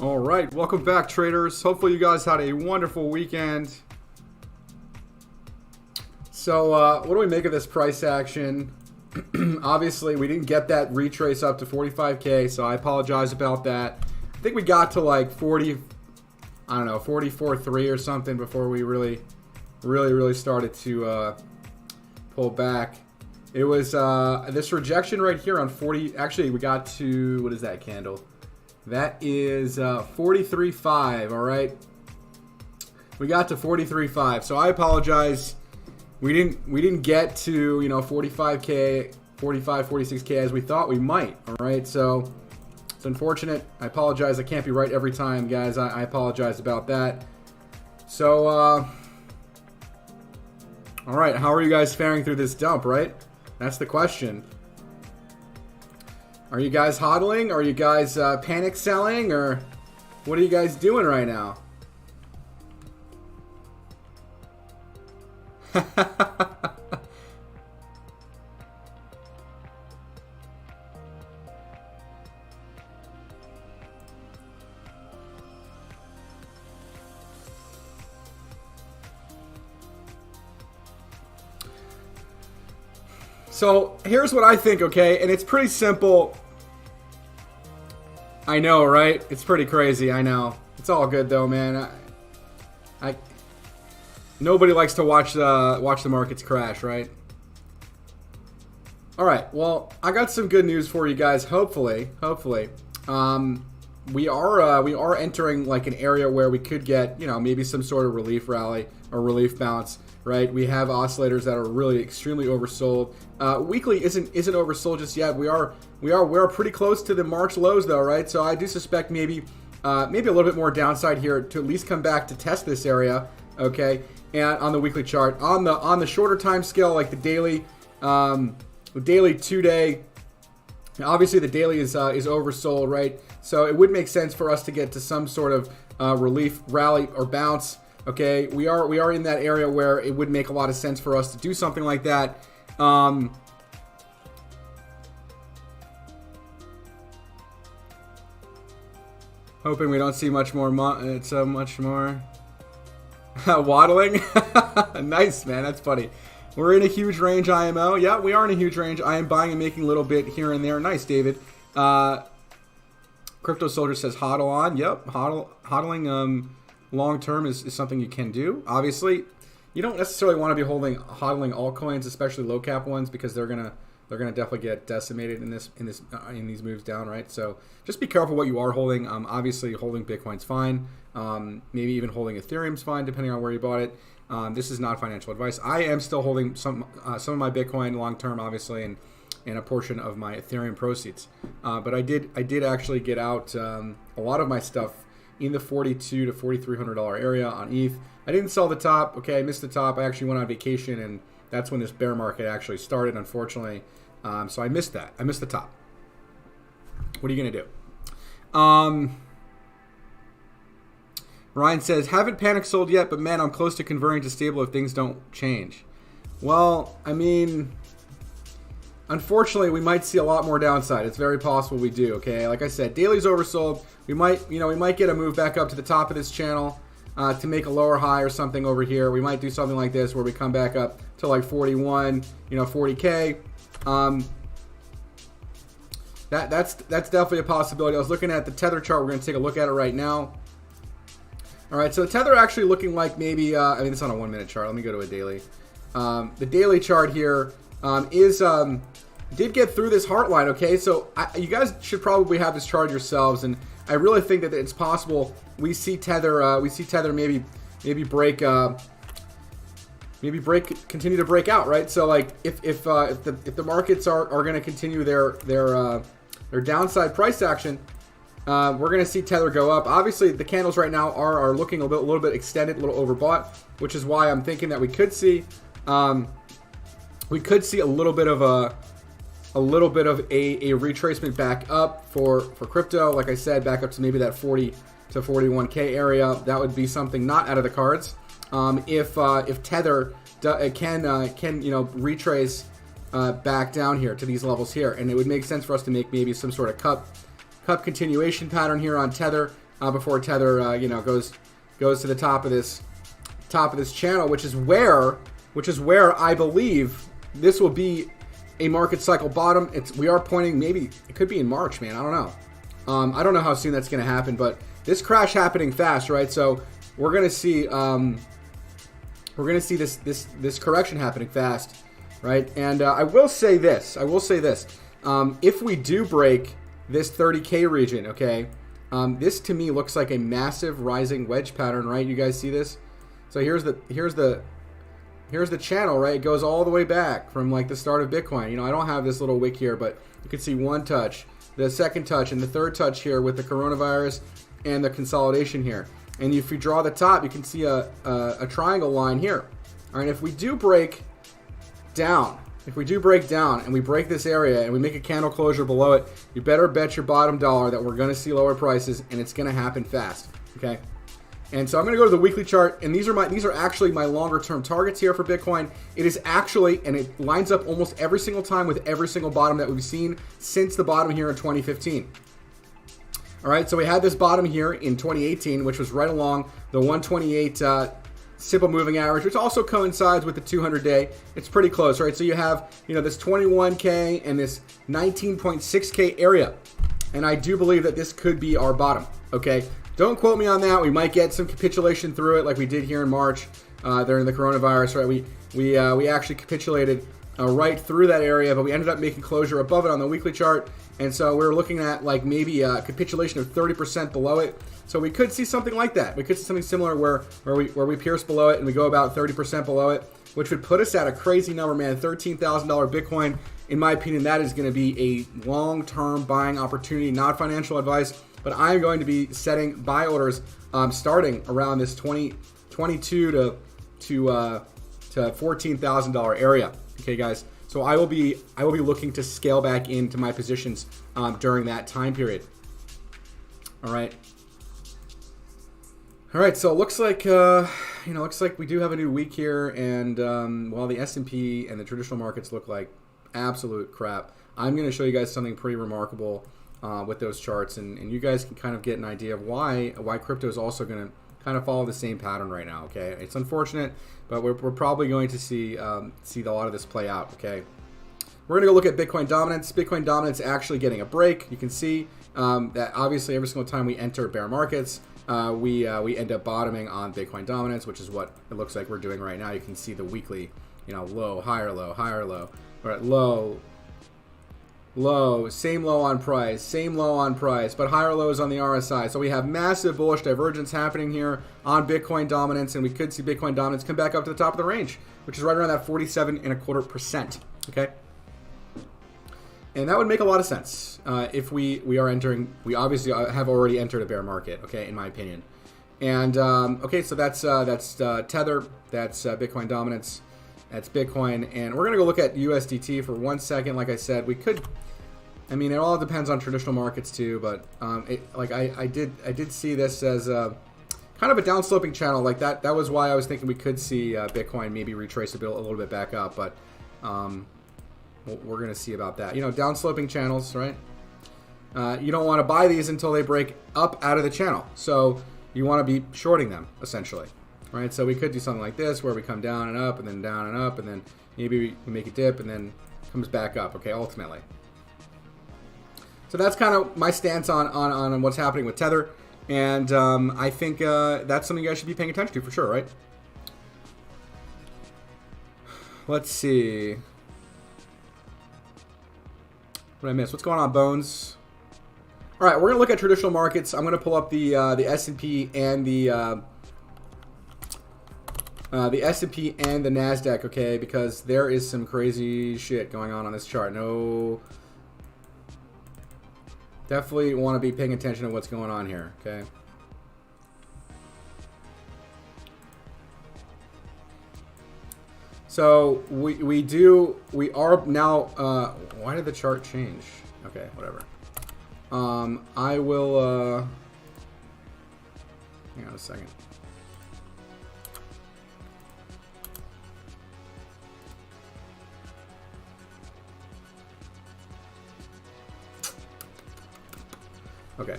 Alright, welcome back, traders. Hopefully you guys had a wonderful weekend. So, what do we make of this price action? Obviously, we didn't get that retrace up to 45K, so I apologize about that. I think we got to like 40, I don't know, 44.3 or something before we really started to pull back. It was this rejection right here on 40. Actually, we got to, what is that candle? That is 43.5. All right, we got to 43.5. So I apologize. We didn't get to 45K, 45, 46K as we thought we might. All right, so it's unfortunate. I apologize. I can't be right every time, guys. I apologize about that. So all right, how are you guys faring through this dump? Right, that's the question. Are you guys hodling? Are you guys panic selling? Or what are you guys doing right now? So here's what I think, okay? And it's pretty simple. I know, right? It's pretty crazy, I know. It's all good though, man. Nobody likes to watch the markets crash, right? All right. Well, I got some good news for you guys. Hopefully, we are entering like an area where we could get maybe some sort of relief rally or relief bounce, right? We have oscillators that are really extremely oversold. Weekly isn't oversold just yet. We're pretty close to the March lows though, right? So I do suspect maybe a little bit more downside here to at least come back to test this area, okay? And on the weekly chart, on the shorter time scale, like the daily 2-day, obviously the daily is oversold, right? So it would make sense for us to get to some sort of relief rally or bounce. Okay, we are in that area where it would make a lot of sense for us to do something like that. Hoping we don't see much more. Much more. Waddling. Nice, man. That's funny. We're in a huge range IMO. Yeah, we are in a huge range. I am buying and making a little bit here and there. Nice, David. Crypto Crypto Soldier says hodl on. Yep, hodling long term is something you can do. Obviously, you don't necessarily want to be hodling altcoins, especially low cap ones, because they're gonna definitely get decimated in these moves down, right? So just be careful what you are holding. Obviously, holding Bitcoin's fine. Maybe even holding Ethereum's fine, depending on where you bought it. This is not financial advice. I am still holding some of my Bitcoin long term, obviously, and a portion of my Ethereum proceeds. But I did actually get out a lot of my stuff in the $4,200 to $4,300 area on ETH. I didn't sell the top. Okay, I missed the top. I actually went on vacation, and that's when this bear market actually started, unfortunately. So I missed that. I missed the top. What are you going to do? Ryan says, haven't panic sold yet, but man, I'm close to converting to stable if things don't change. Well, I mean, unfortunately, we might see a lot more downside. It's very possible we do, okay? Like I said, daily's oversold. We might get a move back up to the top of this channel to make a lower high or something over here. We might do something like this where we come back up to like 41, 40K. That's definitely a possibility. I was looking at the Tether chart. We're going to take a look at it right now. All right, so the Tether actually looking like maybe, I mean, it's on a 1 minute chart. Let me go to a daily. The daily chart here did get through this heart line, okay? So you guys should probably have this chart yourselves, and I really think that it's possible we see Tether maybe break continue to break out, right? So like if the markets are going to continue their downside price action, we're going to see Tether go up. Obviously, the candles right now are looking a little bit extended, a little overbought, which is why I'm thinking that we could see a little bit of a retracement back up for crypto. Like I said, back up to maybe that 40 to 41K area. That would be something not out of the cards. If Tether can retrace back down here to these levels here, and it would make sense for us to make maybe some sort of cup continuation pattern here on Tether before Tether goes to the top of this channel, which is where I believe this will be a market cycle bottom. We are pointing, maybe it could be in March, man. I don't know. I don't know how soon that's going to happen, but this crash happening fast, right? So we're going to see this correction happening fast, right? And I will say this. If we do break this 30K region, okay, this to me looks like a massive rising wedge pattern, right? You guys see this? So here's the channel, right? It goes all the way back from like the start of Bitcoin. I don't have this little wick here, but you can see one touch, the second touch, and the third touch here with the coronavirus and the consolidation here. And if you draw the top, you can see a triangle line here. All right, if we do break down, and we break this area and we make a candle closure below it, you better bet your bottom dollar that we're going to see lower prices, and it's going to happen fast, okay? And so I'm going to go to the weekly chart, and these are actually my longer term targets here for Bitcoin. It is actually, and it lines up almost every single time with every single bottom that we've seen since the bottom here in 2015. All right, so we had this bottom here in 2018, which was right along the 128 simple moving average, which also coincides with the 200-day. It's pretty close, right? So you have, this 21K and this 19.6K area, and I do believe that this could be our bottom. Okay, don't quote me on that. We might get some capitulation through it, like we did here in March during the coronavirus, right? We actually capitulated right through that area, but we ended up making closure above it on the weekly chart. And so we're looking at like maybe a capitulation of 30% below it. So we could see something like that. We could see something similar where we pierce below it and we go about 30% below it, which would put us at a crazy number, man. $13,000 Bitcoin. In my opinion, that is going to be a long-term buying opportunity, not financial advice, but I'm going to be setting buy orders starting around this $22,000 to $14,000 area. Okay, guys. So I will be looking to scale back into my positions during that time period. All right. So it looks like we do have a new week here, and while the S&P and the traditional markets look like absolute crap, I'm going to show you guys something pretty remarkable with those charts, and you guys can kind of get an idea of why crypto is also going to kind of follow the same pattern right now. Okay, it's unfortunate, but we're probably going to see a lot of this play out. Okay, we're going to go look at Bitcoin dominance. Bitcoin dominance actually getting a break. You can see that obviously every single time we enter bear markets, we end up bottoming on Bitcoin dominance, which is what it looks like we're doing right now. You can see the weekly, low, higher, low, higher, low. All right, low, low, same low on price, same low on price, but higher lows on the RSI. So we have massive bullish divergence happening here on Bitcoin dominance, and we could see Bitcoin dominance come back up to the top of the range, which is right around that 47.25%. Okay, and that would make a lot of sense if we are entering. We obviously have already entered a bear market. Okay, in my opinion. And okay, so that's Tether, that's Bitcoin dominance. That's Bitcoin, and we're gonna go look at USDT for 1 second. Like I said, we could. I mean, it all depends on traditional markets too, but I did see this as kind of a downsloping channel like that. That was why I was thinking we could see Bitcoin maybe retrace a little bit back up, but we're gonna see about that. Downsloping channels, right? You don't want to buy these until they break up out of the channel, so you want to be shorting them essentially. Right, so we could do something like this where we come down and up and then down and up and then maybe we make a dip and then comes back up, okay, ultimately. So that's kind of my stance on what's happening with Tether, and I think that's something you guys should be paying attention to for sure, right? Let's see. What did I miss? What's going on, Bones? All right, we're going to look at traditional markets. I'm going to pull up the S&P and the S&P and the NASDAQ, okay, because there is some crazy shit going on this chart. No, definitely want to be paying attention to what's going on here, okay? So we are now, why did the chart change? Okay, whatever. I will, hang on a second. Okay,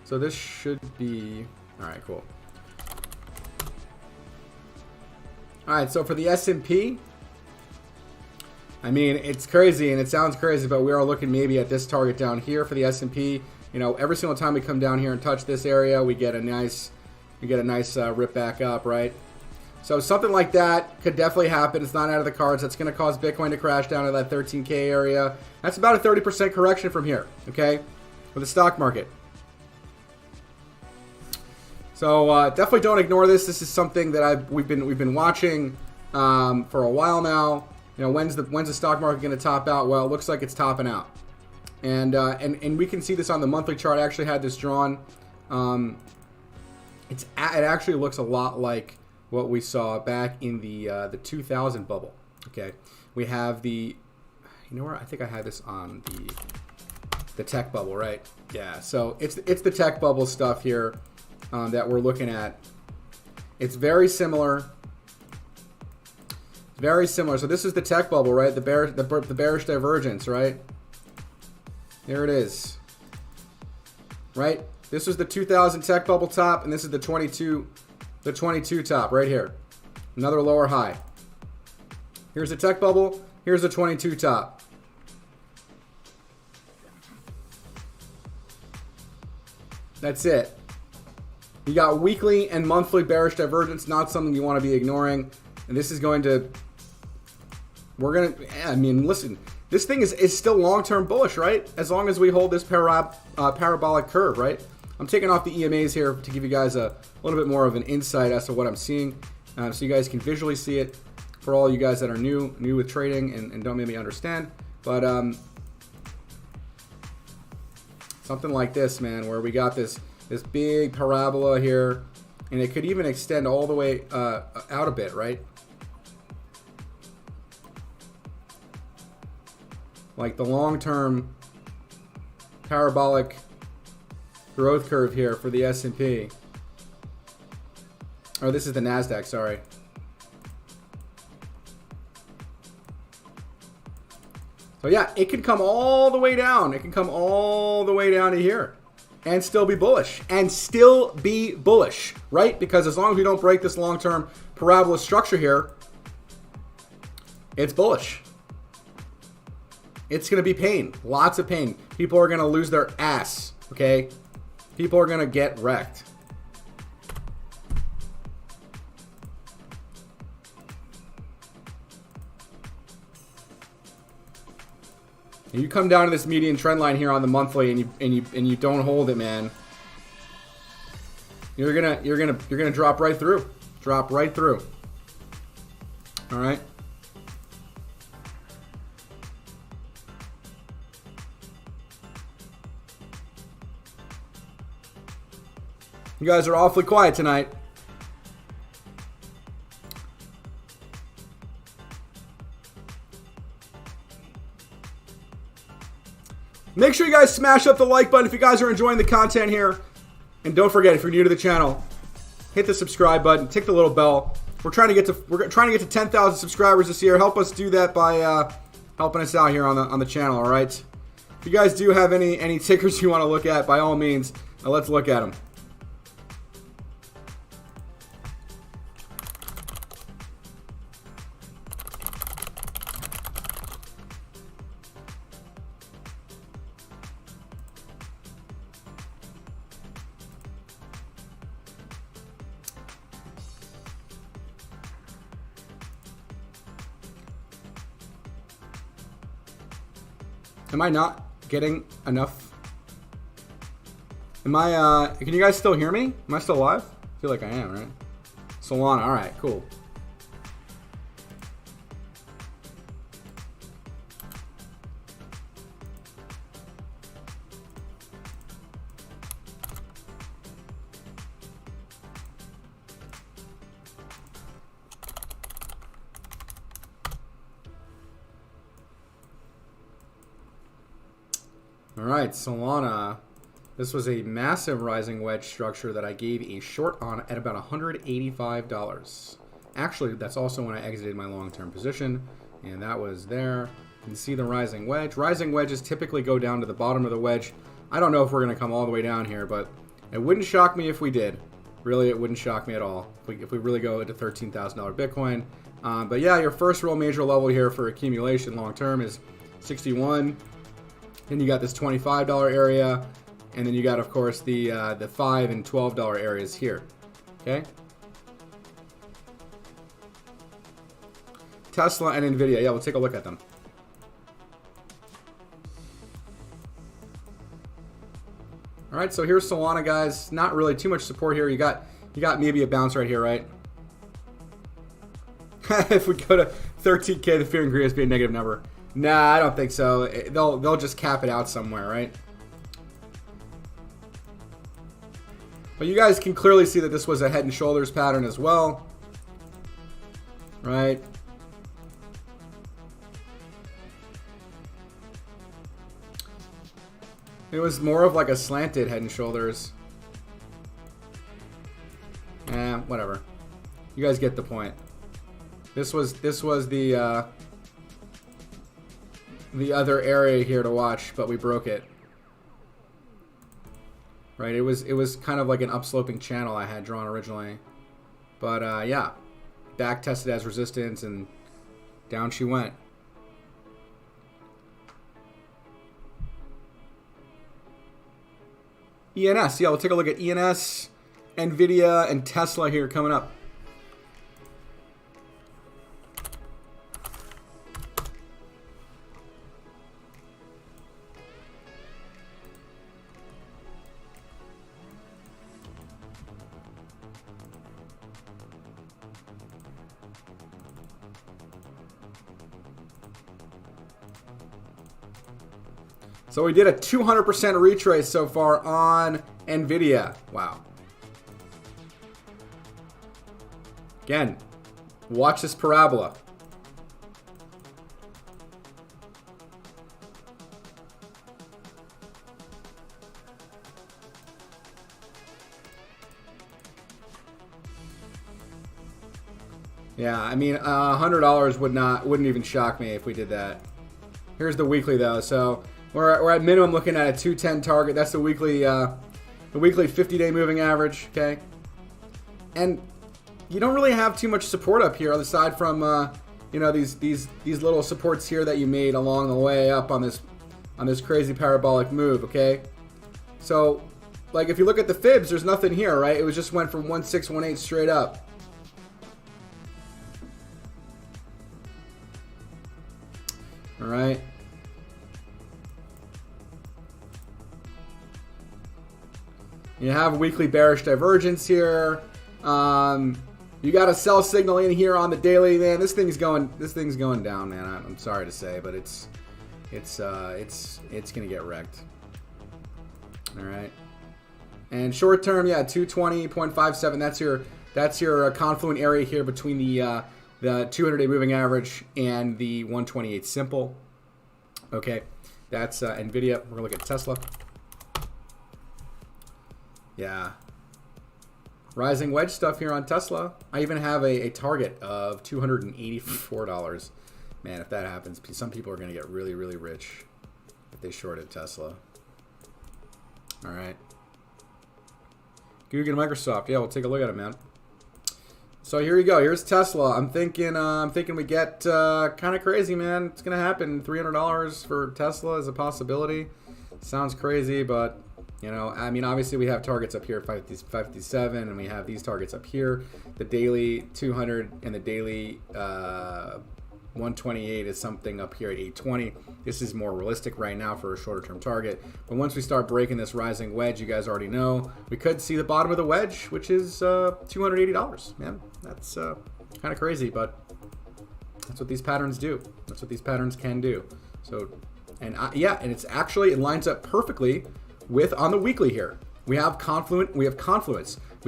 so this should be, all right, cool. All right, so for the S&P, I mean, it's crazy and it sounds crazy, but we are looking maybe at this target down here for the S&P. Every single time we come down here and touch this area, we get a nice rip back up, right? So something like that could definitely happen. It's not out of the cards. That's going to cause Bitcoin to crash down to that 13K area. That's about a 30% correction from here, okay? For the stock market. So definitely don't ignore this. This is something that we've been watching for a while now. When's the stock market going to top out? Well, it looks like it's topping out, and we can see this on the monthly chart. I actually had this drawn. It actually looks a lot like what we saw back in the 2000 bubble. Okay, we have the, where I think I had this on the tech bubble, right? Yeah, so it's the tech bubble stuff here that we're looking at. It's very similar. Very similar. So this is the tech bubble, right? The bearish divergence, right? There it is. Right? This was the 2000 tech bubble top, and this is the 22 top right here. Another lower high. Here's the tech bubble. Here's the 22 top. That's it. You got weekly and monthly bearish divergence, not something you want to be ignoring. And this is going to, listen, this thing is still long-term bullish, right? As long as we hold this parabolic curve, right? I'm taking off the EMAs here to give you guys a little bit more of an insight as to what I'm seeing, so you guys can visually see it for all you guys that are new with trading and don't maybe understand. But something like this, man, where we got this big parabola here, and it could even extend all the way out a bit, right? Like the long-term parabolic growth curve here for the S&P. Oh, this is the NASDAQ, sorry. So yeah, it can come all the way down. It can come all the way down to here and still be bullish. And still be bullish, right? Because as long as we don't break this long-term parabola structure here, it's bullish. It's going to be pain. Lots of pain. People are going to lose their ass. Okay? People are going to get wrecked. You come down to this median trend line here on the monthly, and you don't hold it, man. You're gonna drop right through. Drop right through. All right. You guys are awfully quiet tonight. Make sure you guys smash up the like button if you guys are enjoying the content here. And don't forget, if you're new to the channel, hit the subscribe button, tick the little bell. We're trying to get to 10,000 subscribers this year. Help us do that by helping us out here on the channel, all right? If you guys do have any tickers you want to look at, by all means, let's look at them. Am I not getting enough? Am I, can you guys still hear me? Am I still live? I feel like I am, right? Solana, alright, cool. Alright, Solana. This was a massive rising wedge structure that I gave a short on at about $185. Actually, that's also when I exited my long-term position, and that was there. You can see the rising wedge. Rising wedges typically go down to the bottom of the wedge. I don't know if we're going to come all the way down here, but it wouldn't shock me if we did. Really, it wouldn't shock me at all if we really go into $13,000 Bitcoin. But yeah, your first real major level here for accumulation long-term is 61. Then you got this $25 area, and then you got, of course, the $5 and $12 areas here. Okay. Tesla and Nvidia. Yeah, we'll take a look at them. All right, so here's Solana, guys. Not really too much support here. You got maybe a bounce right here, right? If we go to 13K, the fear and greed is be a negative number. Nah, I don't think so. They'll just cap it out somewhere, right? But you guys can clearly see that this was a head and shoulders pattern as well, right? It was more of like a slanted head and shoulders. Whatever. You guys get the point. This was the other area here to watch, but we broke it. Right, it was kind of like an upsloping channel I had drawn originally. But yeah, back tested as resistance and down she went. ENS, yeah, we'll take a look at ENS, Nvidia, and Tesla here coming up. So we did a 200% retrace so far on Nvidia. Wow. Again, watch this parabola. Yeah, I mean, $100 wouldn't even shock me if we did that. Here's the weekly though. So we're at minimum looking at a 210 target. That's the weekly 50-day moving average. Okay, and you don't really have too much support up here, aside from you know, these little supports here that you made along the way up on this crazy parabolic move, okay? So, like, if you look at the fibs, there's nothing here, right? It was just went from 1618 straight up. All right. You have a weekly bearish divergence here. You got a sell signal in here on the daily, man. This thing's going down, man. I'm sorry to say, but it's gonna get wrecked. All right. And short term, yeah, 220.57. That's your confluent area here between the 200-day moving average and the 128 simple. Okay, that's Nvidia. We're gonna look at Tesla. Yeah. Rising wedge stuff here on Tesla. I even have a target of $284. Man, if that happens, some people are going to get really, really rich if they shorted Tesla. All right. Google and Microsoft. Yeah, we'll take a look at it, man. So here you go. Here's Tesla. I'm thinking we get kind of crazy, man. It's going to happen. $300 for Tesla is a possibility. Sounds crazy, but you know, I mean, obviously we have targets up here at 557, and we have these targets up here. The daily 200 and the daily 128 is something up here at 820. This is more realistic right now for a shorter term target. But once we start breaking this rising wedge, you guys already know, we could see the bottom of the wedge, which is $280, man. That's kind of crazy, but that's what these patterns do. That's what these patterns can do. So, and yeah, and it lines up perfectly with on the weekly here. We have confluence, we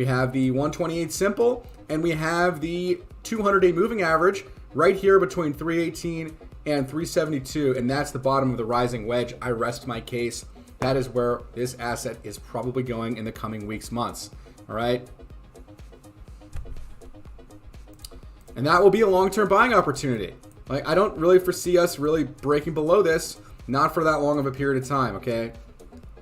have the 128 simple, and we have the 200-day moving average right here between 318 and 372, and that's the bottom of the rising wedge. I rest my case. That is where this asset is probably going in the coming weeks, months. All right. And that will be a long-term buying opportunity. Like, I don't really foresee us really breaking below this, not for that long of a period of time, okay?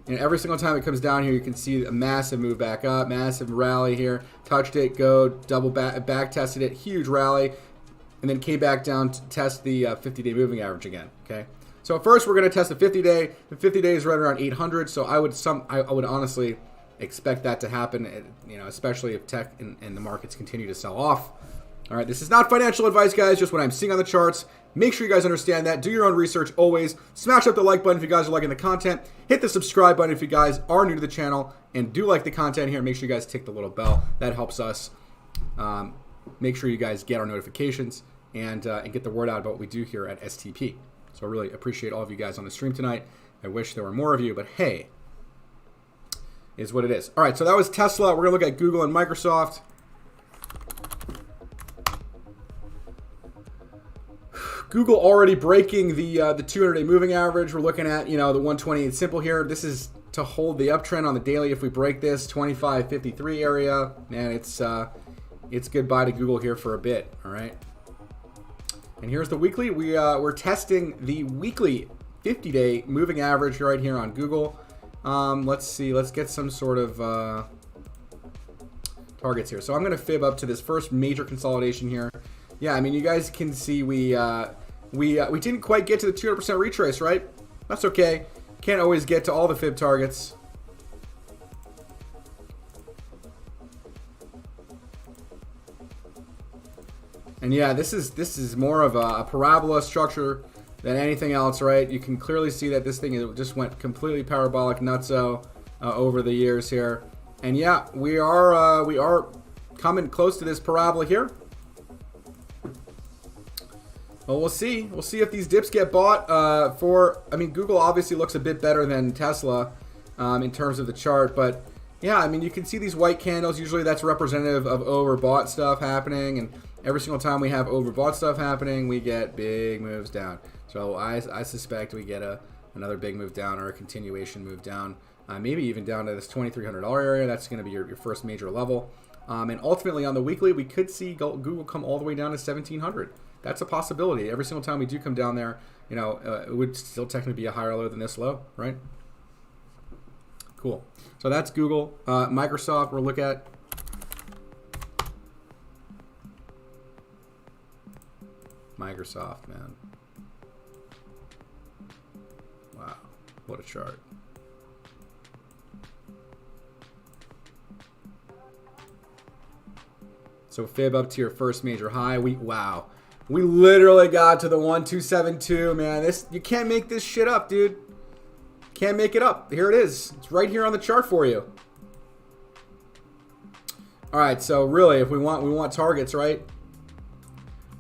And every single time it comes down here, you can see a massive move back up, massive rally here, touched it, go, double back tested it, huge rally, and then came back down to test the 50-day moving average again, okay? So first we're going to test the 50-day. The 50-day is right around 800, so I would honestly expect that to happen, you know, especially if tech and the markets continue to sell off. All right, this is not financial advice, guys, just what I'm seeing on the charts. Make sure you guys understand that. Do your own research always. Smash up the like button if you guys are liking the content. Hit the subscribe button if you guys are new to the channel and do like the content here. Make sure you guys tick the little bell. That helps us. Make sure you guys get our notifications and get the word out about what we do here at STP. So I really appreciate all of you guys on the stream tonight. I wish there were more of you, but hey, is what it is. All right, so that was Tesla. We're going to look at Google and Microsoft. Google already breaking the 200-day moving average. We're looking at, you know, the 128 simple here. This is to hold the uptrend on the daily. If we break this 25.53 area, man, it's goodbye to Google here for a bit. All right. And here's the weekly. We're testing the weekly 50-day moving average right here on Google. Let's see. Let's get some sort of targets here. So I'm going to fib up to this first major consolidation here. Yeah, I mean, you guys can see we didn't quite get to the 200% retrace, right? That's okay. Can't always get to all the fib targets. And yeah, this is more of a parabola structure than anything else, right? You can clearly see that this thing just went completely parabolic nutso over the years here. And yeah, we are coming close to this parabola here. Well, we'll see. We'll see if these dips get bought. I mean, Google obviously looks a bit better than Tesla in terms of the chart. But, yeah, I mean, you can see these white candles. Usually that's representative of overbought stuff happening. And every single time we have overbought stuff happening, we get big moves down. So I suspect we get another big move down or a continuation move down. Maybe even down to this $2,300 area. That's going to be your first major level. And ultimately on the weekly, we could see Google come all the way down to 1,700. That's a possibility. Every single time we do come down there, you know, it would still technically be a higher low than this low, right? Cool. So that's Google. Microsoft, we'll look at. Microsoft, man. Wow, what a chart. So fib up to your first major high. Wow. We literally got to the 1272, man. This, you can't make this shit up, dude. Can't make it up. Here it is. It's right here on the chart for you. All right, so really, if we want targets, right?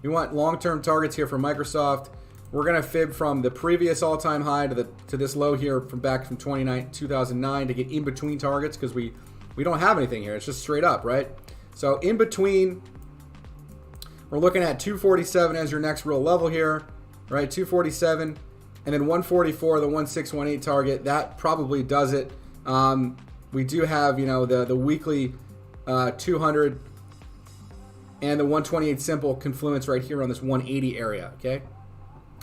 We want long-term targets here for Microsoft. We're gonna fib from the previous all-time high to this low here from back from 2009 to get in between targets, because we don't have anything here. It's just straight up, right? So in between, we're looking at 247 as your next real level here, right? 247, and then 144, the 1618 target. That probably does it. We do have, you know, the weekly 200 and the 128 simple confluence right here on this 180 area, okay?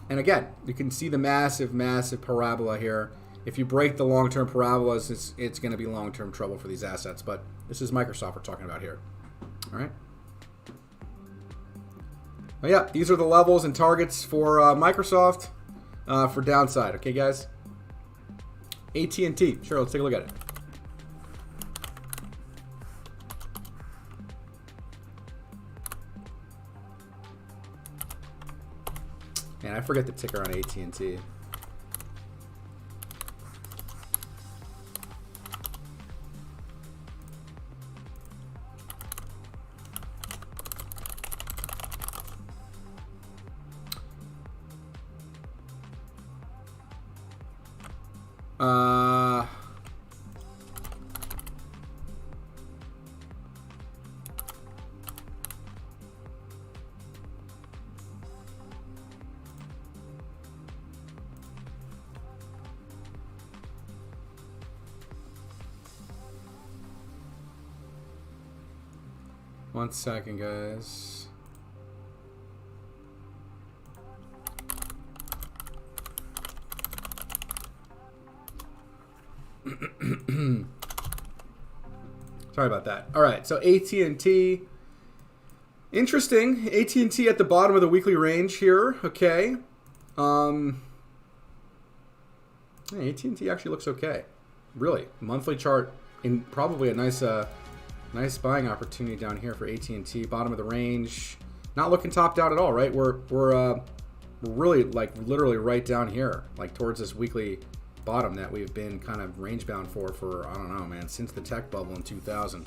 And again, you can see the massive, massive parabola here. If you break the long-term parabolas, it's going to be long-term trouble for these assets. But this is Microsoft we're talking about here. All right. Well, yeah, these are the levels and targets for Microsoft for downside. Okay, guys. AT&T. Sure, let's take a look at it. Man, I forget the ticker on AT&T. One second, guys. Sorry about that. All right, so AT&T. Interesting. AT&T at the bottom of the weekly range here. Okay. Yeah, AT&T actually looks okay. Really, monthly chart in probably a nice nice buying opportunity down here for AT&T. Bottom of the range. Not looking topped out at all, right? We're really, like, literally right down here, like towards this weekly bottom that we've been kind of range bound for I don't know, man, since the tech bubble in 2000.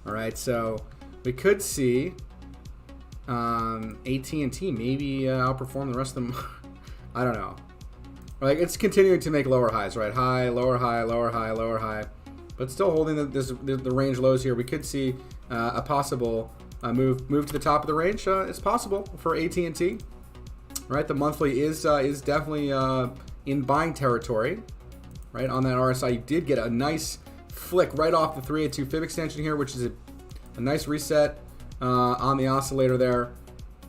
All right, so we could see AT&T maybe outperform the rest of them. I don't know. Like, it's continuing to make lower highs, right? High, lower high, lower high, lower high, but still holding the range lows here. We could see a possible move to the top of the range. It's possible for AT&T. Right, the monthly is definitely in buying territory, right? On that RSI, you did get a nice flick right off the 382 fib extension here, which is a nice reset on the oscillator there,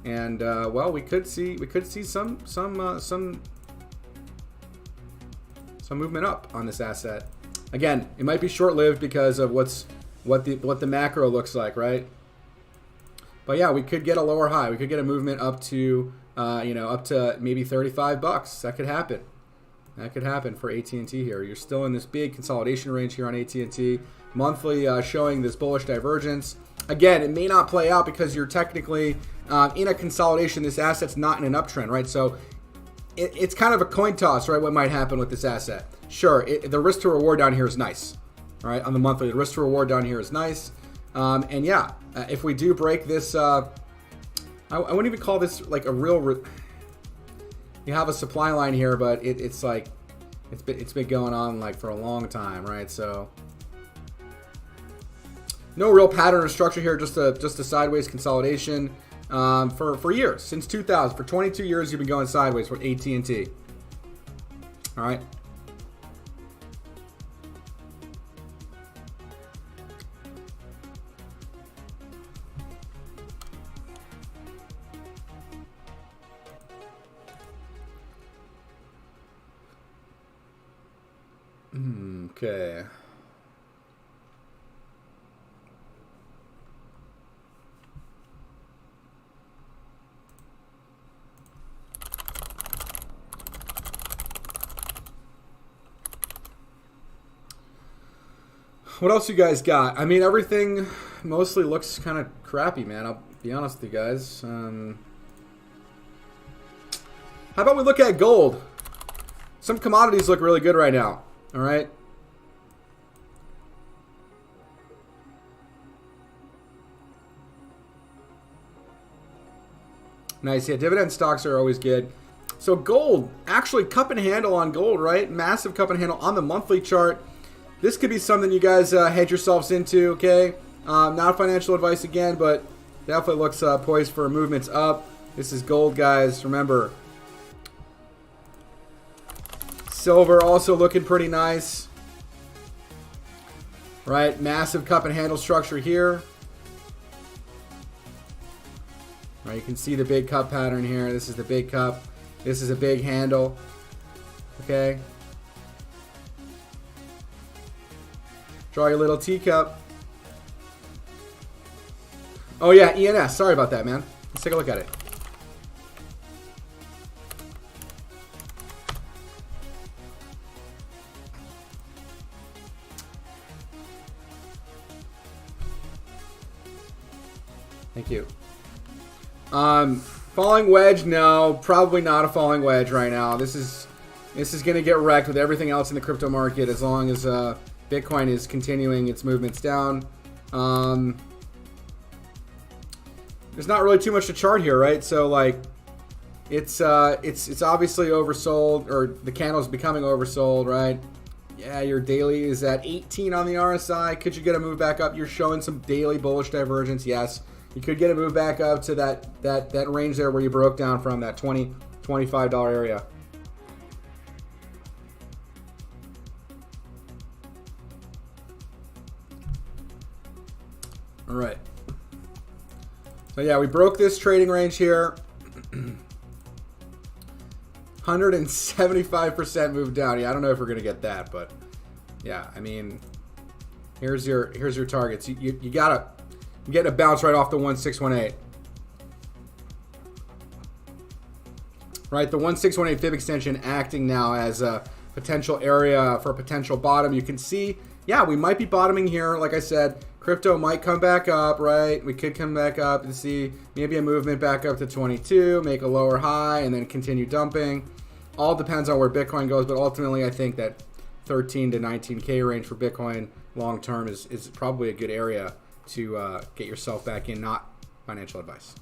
and well, we could see some movement up on this asset. Again, it might be short-lived because of what the macro looks like, right? But yeah, we could get a lower high. We could get a movement up to up to maybe $35. That could happen. That could happen for AT&T here. You're still in this big consolidation range here on AT&T. Monthly showing this bullish divergence. Again, it may not play out because you're technically in a consolidation. This asset's not in an uptrend, right? So it's kind of a coin toss, right? What might happen with this asset? Sure, the risk to reward down here is nice, all right? On the monthly, the risk to reward down here is nice. And yeah, if we do break this, I wouldn't even call this like a real. You have a supply line here, but it's like it's been going on like for a long time, right? So no real pattern or structure here, just a sideways consolidation for years, since 2000. For 22 years, you've been going sideways for AT&T. All right. Okay. What else you guys got? I mean, everything mostly looks kind of crappy, man. I'll be honest with you guys. How about we look at gold? Some commodities look really good right now. All right. Nice. Yeah, dividend stocks are always good. So gold, actually cup and handle on gold, right? Massive cup and handle on the monthly chart. This could be something you guys hedge yourselves into, okay? Not financial advice again, but definitely looks poised for movements up. This is gold, guys. Remember. Silver also looking pretty nice. Right? Massive cup and handle structure here. Right, you can see the big cup pattern here. This is the big cup. This is a big handle. Okay. Draw your little teacup. Oh yeah, ENS. Sorry about that, man. Let's take a look at it. Thank you. Falling wedge, no, probably not a falling wedge right now. This is going to get wrecked with everything else in the crypto market as long as Bitcoin is continuing its movements down. There's not really too much to chart here, right? So like, it's obviously oversold, or the candle's becoming oversold, right? Yeah, your daily is at 18 on the RSI. Could you get a move back up? You're showing some daily bullish divergence, yes. You could get a move back up to that range there where you broke down from, that $20, $25 area. All right. So yeah, we broke this trading range here. 175% move down. Yeah, I don't know if we're gonna get that, but yeah, I mean, here's your targets. You gotta. I'm getting a bounce right off the 1618. Right, the 1618 fib extension acting now as a potential area for a potential bottom. You can see, yeah, we might be bottoming here. Like I said, crypto might come back up, right? We could come back up and see maybe a movement back up to 22, make a lower high, and then continue dumping. All depends on where Bitcoin goes, but ultimately I think that 13 to 19K range for Bitcoin long term is probably a good area to get yourself back in. Not financial advice.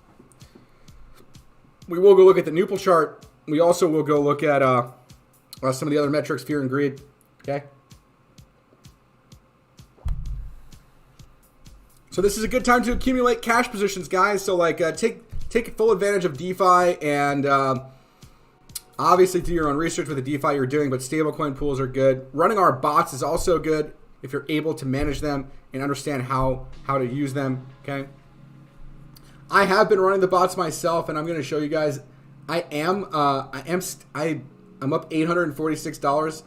We will go look at the Nupal chart. We also will go look at some of the other metrics, fear and greed. Okay. So this is a good time to accumulate cash positions, guys. So like take full advantage of DeFi and obviously do your own research with the DeFi you're doing, but stablecoin pools are good. Running our bots is also good if you're able to manage them and understand how to use them, okay? I have been running the bots myself, and I'm going to show you guys. I'm up $846.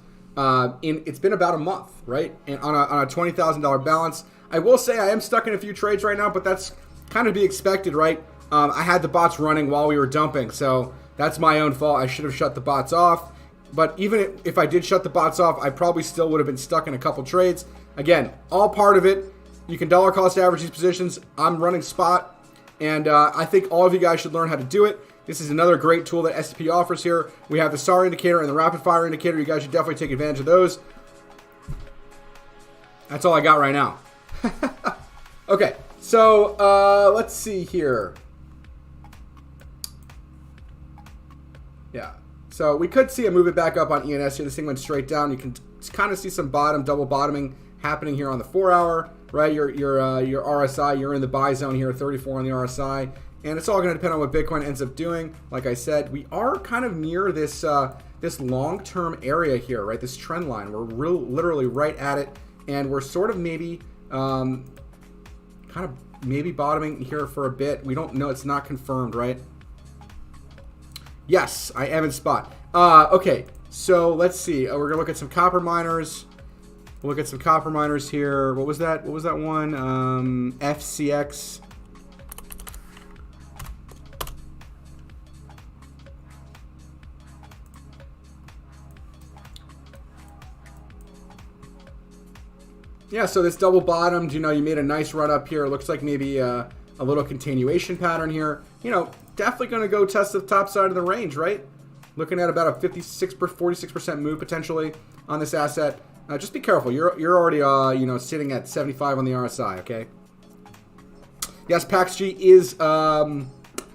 It's been about a month, right? And on a $20,000 balance. I will say I am stuck in a few trades right now, but that's kind of to be expected, right? I had the bots running while we were dumping, so that's my own fault. I should have shut the bots off. But even if I did shut the bots off, I probably still would have been stuck in a couple trades. Again, all part of it. You can dollar cost average these positions. I'm running spot, and I think all of you guys should learn how to do it. This is another great tool that S&P offers here. We have the SAR indicator and the rapid fire indicator. You guys should definitely take advantage of those. That's all I got right now. Okay, so let's see here. Yeah. So we could see a movement back up on ENS here. This thing went straight down. You can kind of see some double bottoming happening here on the 4-hour, right? Your RSI, you're in the buy zone here, 34 on the RSI, and it's all going to depend on what Bitcoin ends up doing. Like I said, we are kind of near this this long-term area here, right? This trend line. We're literally right at it, and we're sort of maybe maybe bottoming here for a bit. We don't know. It's not confirmed, right? Yes, I am in spot. Okay, so let's see. We're gonna look at some copper miners. We'll look at some copper miners here. What was that? What was that one? FCX. Yeah, so this double bottomed, you know, you made a nice run up here. It looks like maybe a little continuation pattern here. You know, definitely going to go test the top side of the range, right? Looking at about a 46% move potentially on this asset. Just be careful. You're already, you know, sitting at 75 on the RSI, okay? Yes, PaxG is a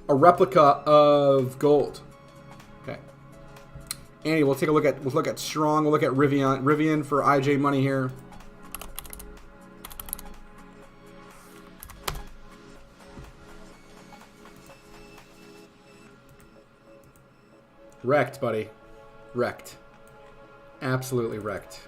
replica of gold. Okay. Andy, we'll look at Strong. We'll look at Rivian for IJ money here. Wrecked, buddy. Wrecked. Absolutely wrecked.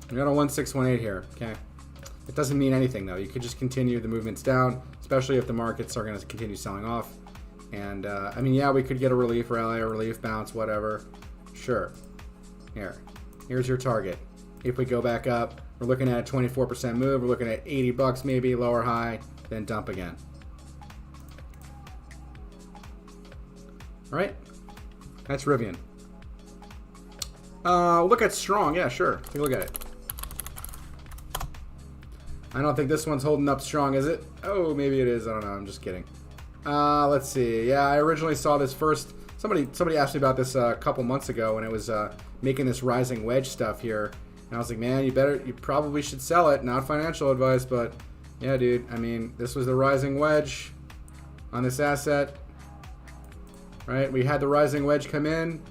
We got a 1618 here. Okay. It doesn't mean anything, though. You could just continue the movements down, especially if the markets are going to continue selling off. And, I mean, yeah, we could get a relief rally, a relief bounce, whatever. Sure. Here's your target. If we go back up, we're looking at a 24% move. We're looking at 80 bucks maybe, lower high, then dump again. All right? That's Rivian. Look at Strong. Yeah, sure. Take a look at it. I don't think this one's holding up strong, is it? Oh, maybe it is. I don't know. I'm just kidding. Let's see. Yeah, I originally saw this first. Somebody asked me about this a couple months ago when it was making this rising wedge stuff here. And I was like, man, you probably should sell it. Not financial advice, but yeah, dude. I mean, this was the rising wedge on this asset, right? We had the rising wedge come in,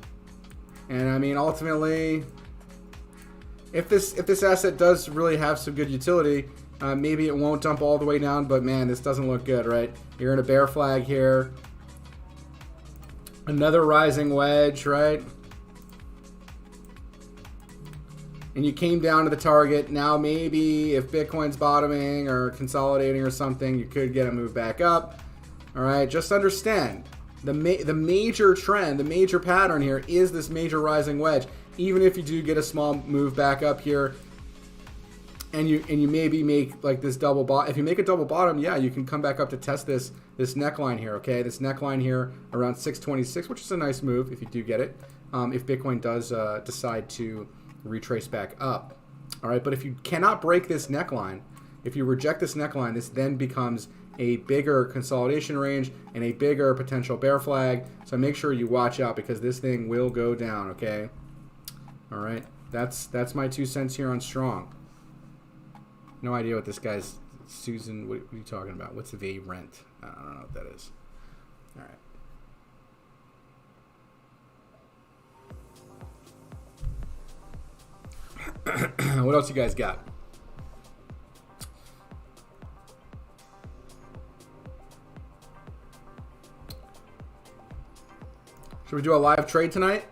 and I mean, ultimately, if this asset does really have some good utility, maybe it won't dump all the way down. But man, this doesn't look good, right? You're in a bear flag here. Another rising wedge, right? And you came down to the target. Now maybe if Bitcoin's bottoming or consolidating or something, you could get a move back up. All right, just understand the major trend, the major pattern here is this major rising wedge. Even if you do get a small move back up here, and you maybe make like this double bottom. If you make a double bottom, yeah, you can come back up to test this neckline here. Okay, this neckline here around 626, which is a nice move if you do get it. If Bitcoin does decide to retrace back up. All right, but if you cannot break this neckline, if you reject this neckline, this then becomes a bigger consolidation range and a bigger potential bear flag. So make sure you watch out because this thing will go down. Okay. All right, that's my 2 cents here on Strong. No idea what this guy's Susan. What are you talking about? What's the V rent? I don't know what that is. All right. What else you guys got? Should we do a live trade tonight?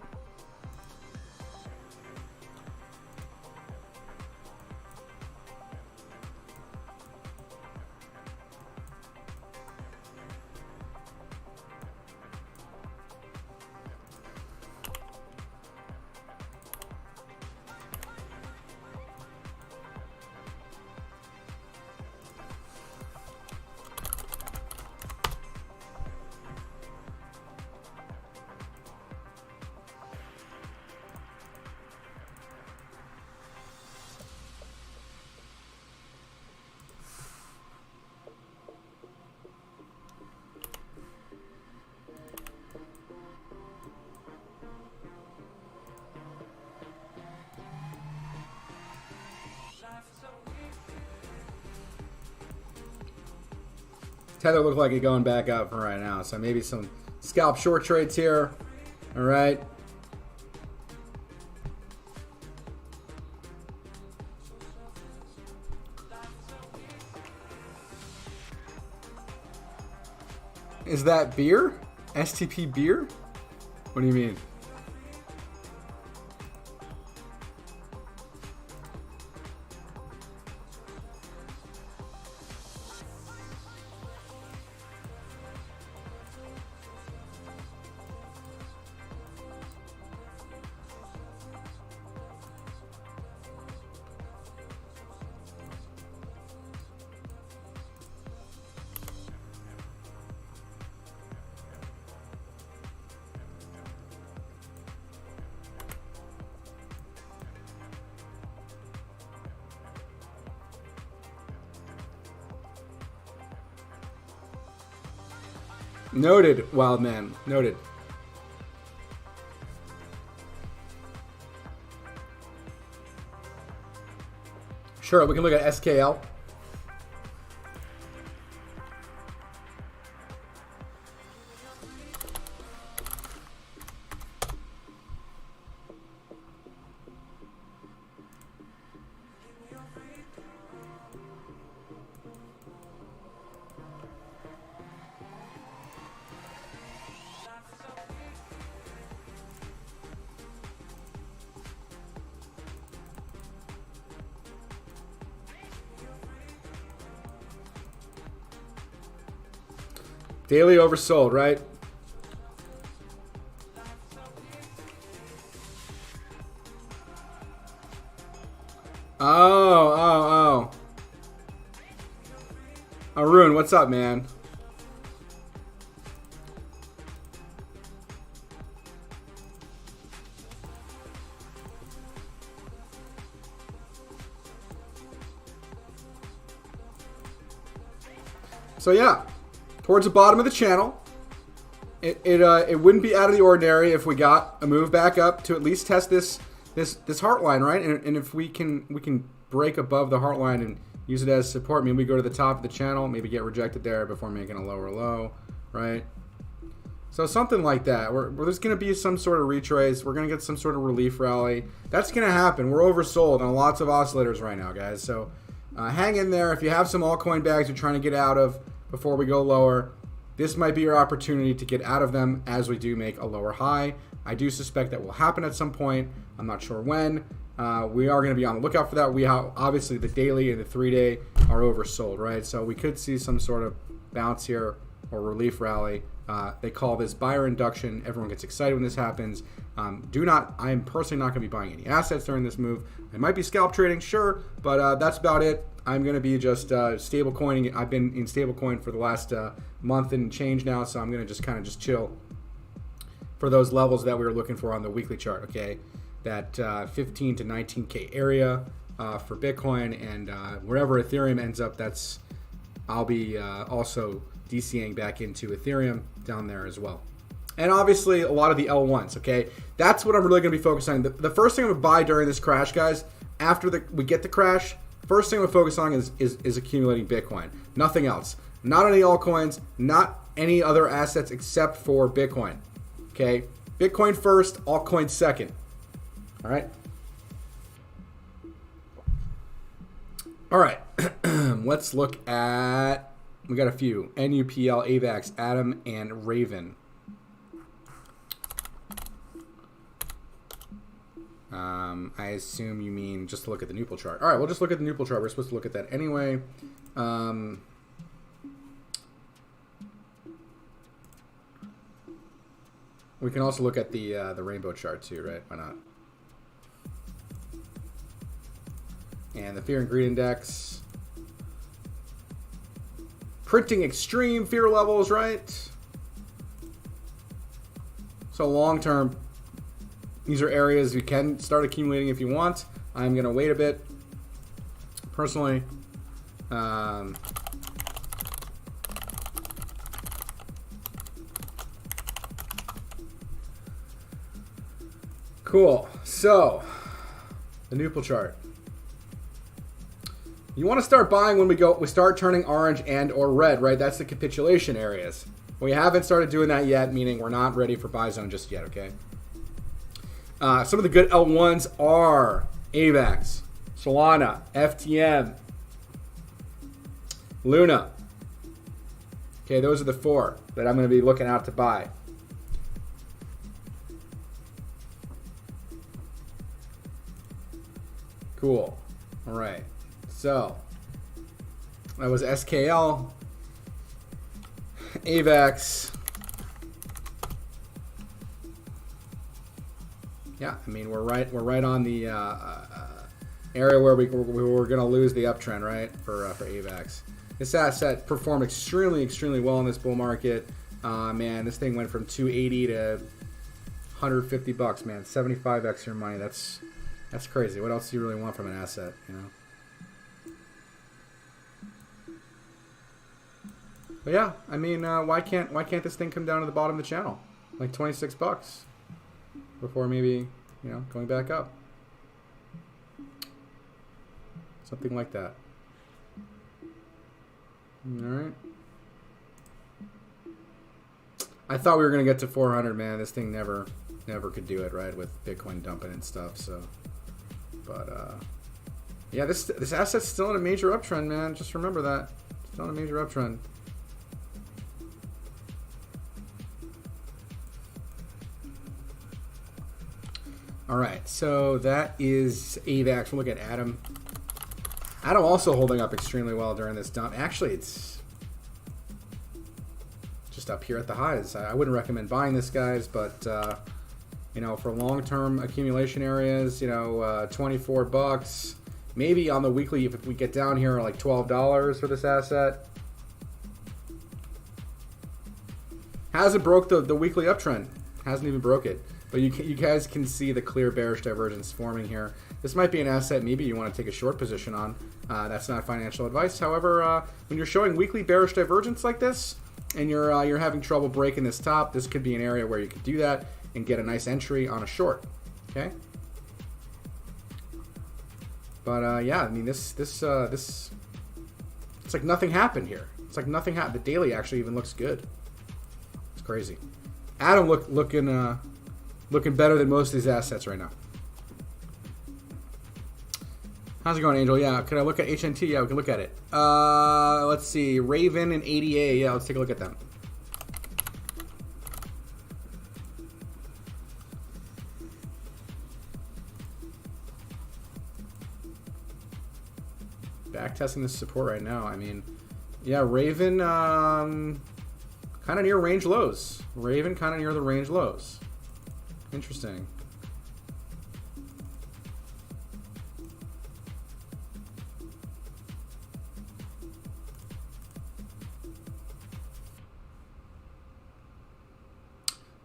Tether look like it's going back up for right now. So maybe some scalp short trades here. All right. Is that beer? STP beer? What do you mean? Noted, wild man. Noted. Sure, we can look at SKL. Daily oversold, right? Oh. Arun, what's up, man? So yeah, towards the bottom of the channel, it wouldn't be out of the ordinary if we got a move back up to at least test this heart line, right? And if we can break above the heart line and use it as support, maybe we go to the top of the channel, maybe get rejected there before making a lower low, right? So something like that, where there's going to be some sort of retrace, we're going to get some sort of relief rally. That's going to happen. We're oversold on lots of oscillators right now, guys. So hang in there. If you have some altcoin bags you're trying to get out of before we go lower, this might be your opportunity to get out of them as we do make a lower high. I do suspect that will happen at some point. I'm not sure when. We are going to be on the lookout for that. We have, obviously, the daily and the 3-day are oversold, right? So we could see some sort of bounce here or relief rally. They call this buyer induction. Everyone gets excited when this happens. I'm personally not going to be buying any assets during this move. I might be scalp trading, sure, but that's about it. I'm going to be just stable coining. I've been in stable coin for the last month and change now, so I'm going to just kind of just chill for those levels that we were looking for on the weekly chart, okay? That 15 to 19K area for Bitcoin, and wherever Ethereum ends up, I'll be also DCing back into Ethereum down there as well. And obviously a lot of the L1s, okay? That's what I'm really going to be focused on. The first thing I'm going to buy during this crash, guys, after we get the crash, first thing I'm going to focus on is accumulating Bitcoin. Nothing else. Not any altcoins, not any other assets except for Bitcoin, okay? Bitcoin first, altcoin second. All right. All right. Let's look at, we got a few. NUPL, AVAX, Atom, and Raven. I assume you mean just to look at the Nupal chart. All right, we'll just look at the Nupal chart. We're supposed to look at that anyway. We can also look at the rainbow chart too, right? Why not? And the fear and greed index. Printing extreme fear levels, right? So long term, these are areas you can start accumulating if you want. I'm going to wait a bit, personally. Cool. So, the Nupal chart. You want to start buying when we start turning orange and or red, right? That's the capitulation areas. We haven't started doing that yet, meaning we're not ready for buy zone just yet, okay? Some of the good L1s are AVAX, Solana, FTM, Luna. Okay, those are the four that I'm going to be looking out to buy. Cool. All right. So, that was SKL, AVAX. Yeah, I mean we're right on the area where we were going to lose the uptrend, right? For AVAX. This asset performed extremely well in this bull market. Man, this thing went from 280 to 150 bucks, man. 75x your money. That's crazy. What else do you really want from an asset, you know? But yeah, I mean, why can't this thing come down to the bottom of the channel, like 26 bucks, before maybe, you know, going back up, something like that. All right. I thought we were gonna get to 400, man. This thing never could do it, right? With Bitcoin dumping and stuff. So, but yeah, this asset's still in a major uptrend, man. Just remember that. Still in a major uptrend. All right, so that is AVAX. We'll look at Atom. Atom also holding up extremely well during this dump. Actually, it's just up here at the highs. I wouldn't recommend buying this, guys, but you know, for long-term accumulation areas, you know, 24 bucks. Maybe on the weekly, if we get down here, like $12 for this asset. Hasn't broke the weekly uptrend. Hasn't even broke it. But you guys can see the clear bearish divergence forming here. This might be an asset maybe you want to take a short position on. That's not financial advice. However, when you're showing weekly bearish divergence like this, and you're having trouble breaking this top, this could be an area where you could do that and get a nice entry on a short. Okay. But yeah, I mean this it's like nothing happened here. It's like nothing happened. The daily actually even looks good. It's crazy. Atom looking better than most of these assets right now. How's it going, Angel? Yeah, could I look at HNT? Yeah, we can look at it. Let's see, Raven and ADA. Yeah, let's take a look at them. Back testing this support right now. I mean, yeah, Raven kind of near range lows. Raven kind of near the range lows. Interesting.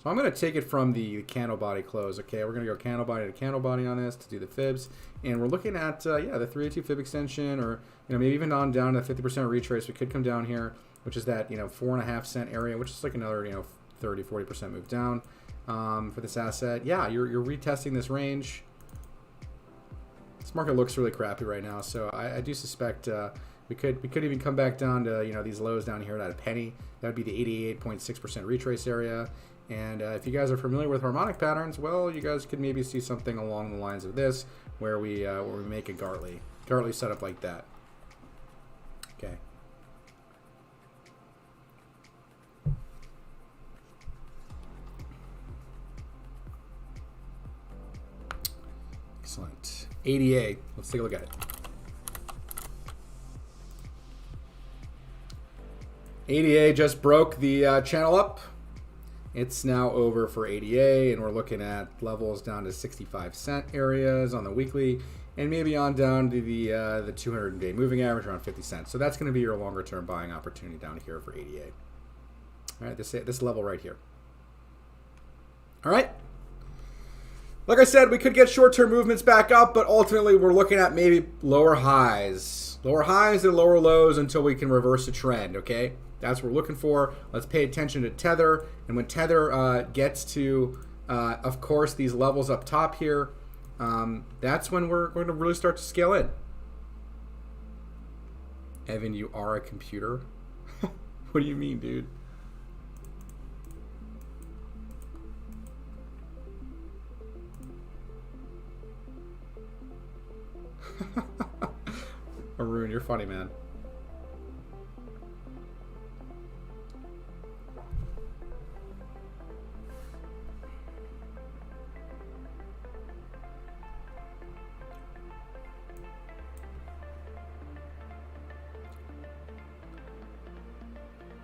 So I'm going to take it from the candle body close. Okay, we're going to go candle body to candle body on this to do the fibs, and we're looking at yeah, the 382 fib extension, or you know, maybe even on down to 50% retrace. We could come down here, which is that, you know, 4.5 cent area, which is like another, you know, 30-40% move down for this asset. Yeah, you're retesting this range. This market looks really crappy right now, so I do suspect we could even come back down to, you know, these lows down here at a penny. That would be the 88.6% retrace area. And if you guys are familiar with harmonic patterns, well, you guys could maybe see something along the lines of this, where we make a Gartley setup like that. Okay. Excellent. ADA. Let's take a look at it. ADA just broke the channel up. It's now over for ADA, and we're looking at levels down to 65 cent areas on the weekly, and maybe on down to the 200-day moving average around 50 cents. So that's going to be your longer-term buying opportunity down here for ADA. All right, this level right here. All right. Like I said, we could get short-term movements back up, but ultimately we're looking at maybe lower highs and lower lows until we can reverse the trend. Okay. That's what we're looking for. Let's pay attention to Tether. And when Tether gets to, of course, these levels up top here, that's when we're going to really start to scale in. Evan, you are a computer? What do you mean, dude? Arun, you're funny, man.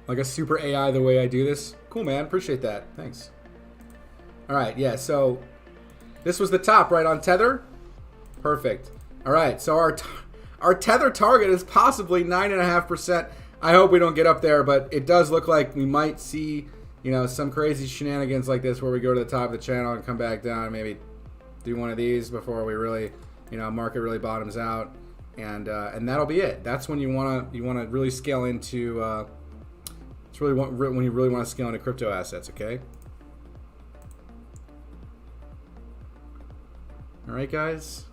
Like a super AI the way I do this. Cool, man. Appreciate that. Thanks. All right. Yeah. So this was the top, right, on Tether. Perfect. All right. So our Tether target is possibly 9.5%. I hope we don't get up there, but it does look like we might see, you know, some crazy shenanigans like this where we go to the top of the channel and come back down and maybe do one of these before we really, you know, market really bottoms out, and that'll be it. That's when you wanna really scale into It's really when you really want to scale into crypto assets, okay? All right, guys.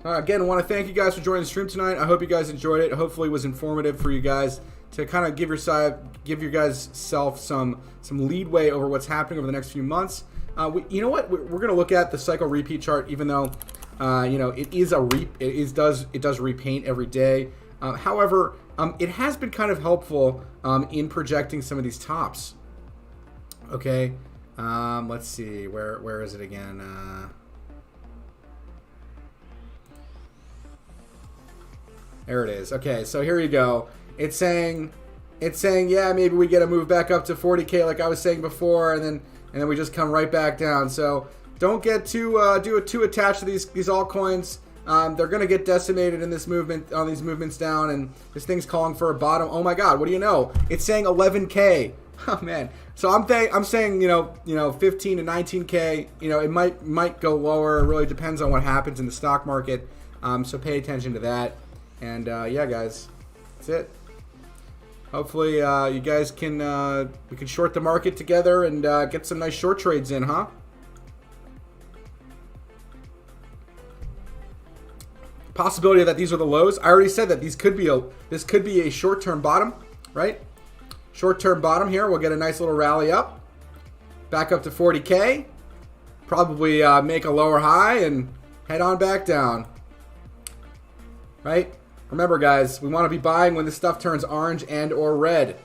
Again, I want to thank you guys for joining the stream tonight. I hope you guys enjoyed it. Hopefully it was informative for you guys to kind of give your guys self some leadway over what's happening over the next few months. You know what? We're going to look at the cycle repeat chart, even though you know it does repaint every day. However, it has been kind of helpful in projecting some of these tops. Okay, let's see, where is it again? There it is. Okay, so here you go. It's saying, yeah, maybe we get a move back up to 40K, like I was saying before, and then we just come right back down. So don't get too attached to these altcoins. They're gonna get decimated in this movement, on these movements down, and this thing's calling for a bottom. Oh my God, what do you know? It's saying 11K. Oh man. So I'm saying, you know, 15 to 19K. You know, it might go lower. It really depends on what happens in the stock market. So pay attention to that. And yeah, guys, that's it. Hopefully you guys can we can short the market together and get some nice short trades in, huh? Possibility that these are the lows. I already said that this could be a short-term bottom, right? Short-term bottom here. We'll get a nice little rally up, back up to 40K. Probably make a lower high and head on back down, right? Remember, guys, we want to be buying when this stuff turns orange and or red.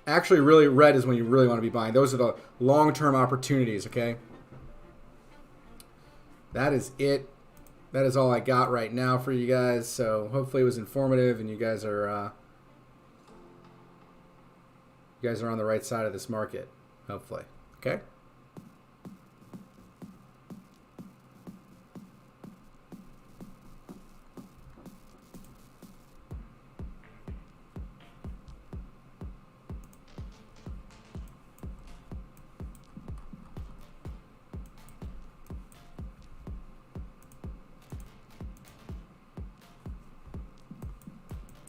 Actually, really, red is when you really want to be buying. Those are the long-term opportunities, okay? That is it. That is all I got right now for you guys. So hopefully it was informative and you guys are on the right side of this market. Hopefully, okay?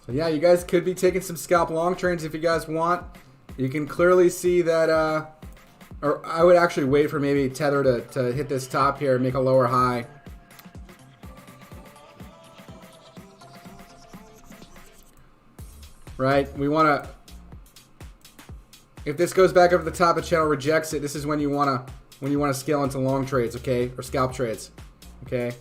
So yeah, you guys could be taking some scalp long trades if you guys want. You can clearly see that, or I would actually wait for maybe Tether to hit this top here and make a lower high. Right, we want to, if this goes back up to the top, the channel rejects it, this is when you want to scale into long trades, okay, or scalp trades, okay.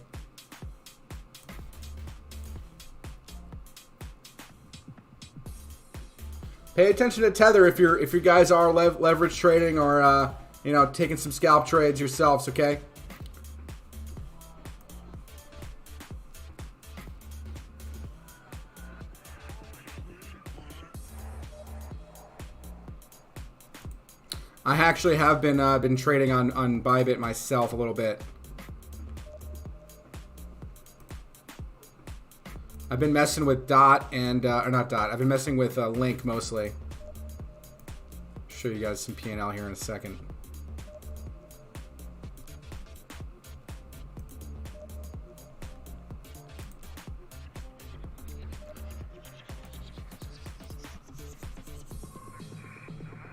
Pay attention to Tether if you guys are leverage trading or you know, taking some scalp trades yourselves, okay? I actually have been trading on Bybit myself a little bit. I've been messing with Dot and, or not Dot, I've been messing with Link mostly. Show you guys some P&L here in a second.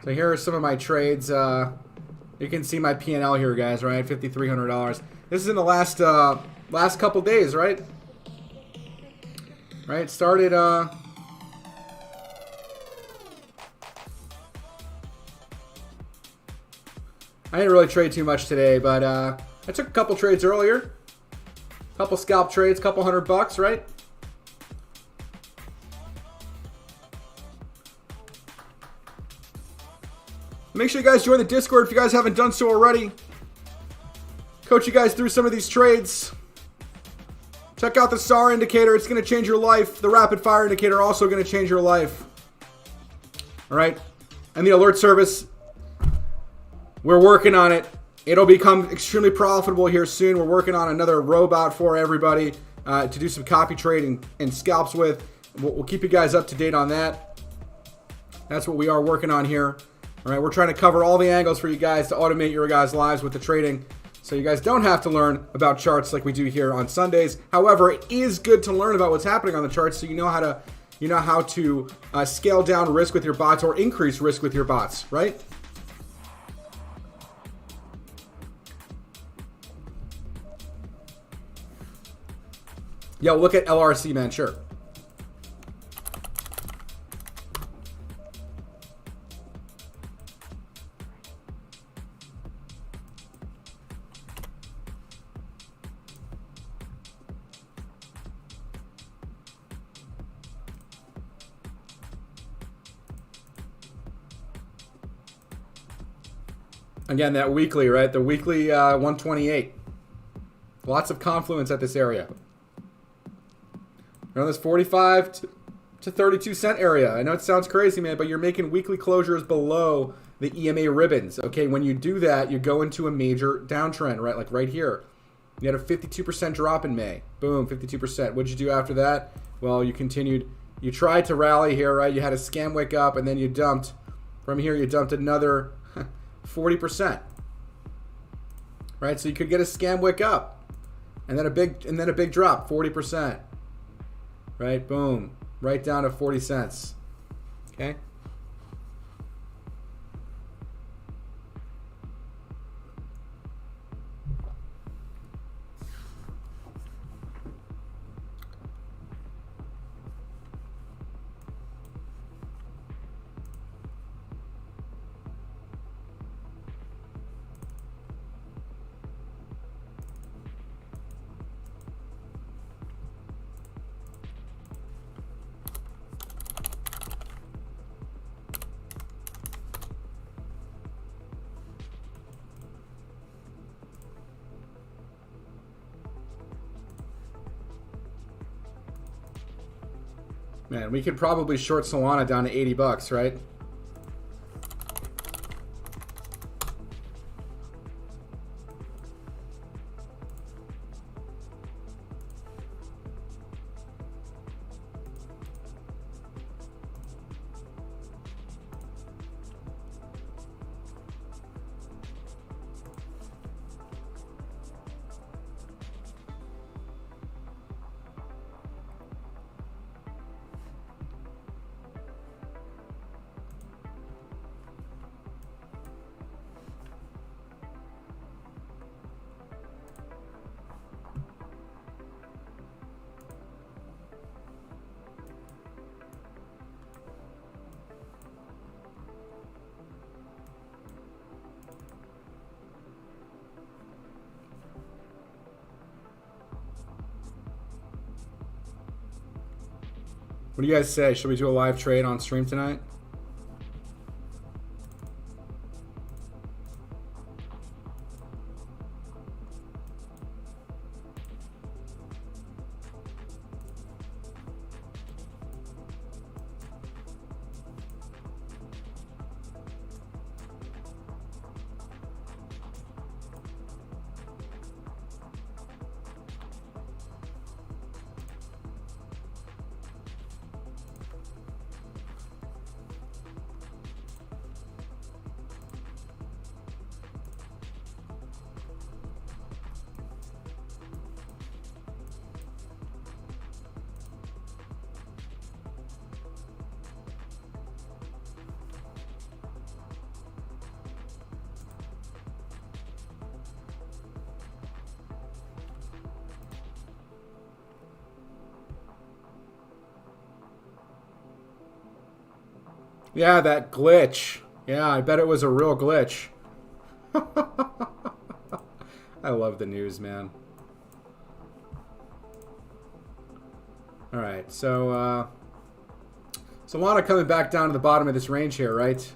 So here are some of my trades. You can see my P&L here, guys, right? $5,300. This is in the last couple days, right? Right, started, I didn't really trade too much today, but I took a couple trades earlier. Couple scalp trades, couple $100, right? Make sure you guys join the Discord if you guys haven't done so already. Coach you guys through some of these trades. Check out the SAR indicator. It's going to change your life. The rapid fire indicator also going to change your life. All right. And the alert service, we're working on it. It'll become extremely profitable here soon. We're working on another robot for everybody to do some copy trading and scalps with. We'll keep you guys up to date on that. That's what we are working on here. All right. We're trying to cover all the angles for you guys to automate your guys' lives with the trading. So you guys don't have to learn about charts like we do here on Sundays. However, it is good to learn about what's happening on the charts so you know how to, You know how to scale down risk with your bots or increase risk with your bots, right? Yo, look at LRC, man. Sure. Again, that weekly, right? The weekly 128. Lots of confluence at this area. Around this 45 to 32 cent area. I know it sounds crazy, man, but you're making weekly closures below the EMA ribbons. Okay, when you do that, you go into a major downtrend, right? Like right here. You had a 52% drop in May. Boom, 52%. What'd you do after that? Well, you continued. You tried to rally here, right? You had a scam wick up, and then you dumped. From here, you dumped another 40%. Right? So you could get a scam wick up. And then a big drop, 40%. Right? Boom. Right down to 40 cents. Okay? Man, we could probably short Solana down to 80 bucks, right? What do you guys say? Should we do a live trade on stream tonight? Yeah, that glitch. Yeah, I bet it was a real glitch. I love the news, man. All right, so Solana coming back down to the bottom of this range here, right?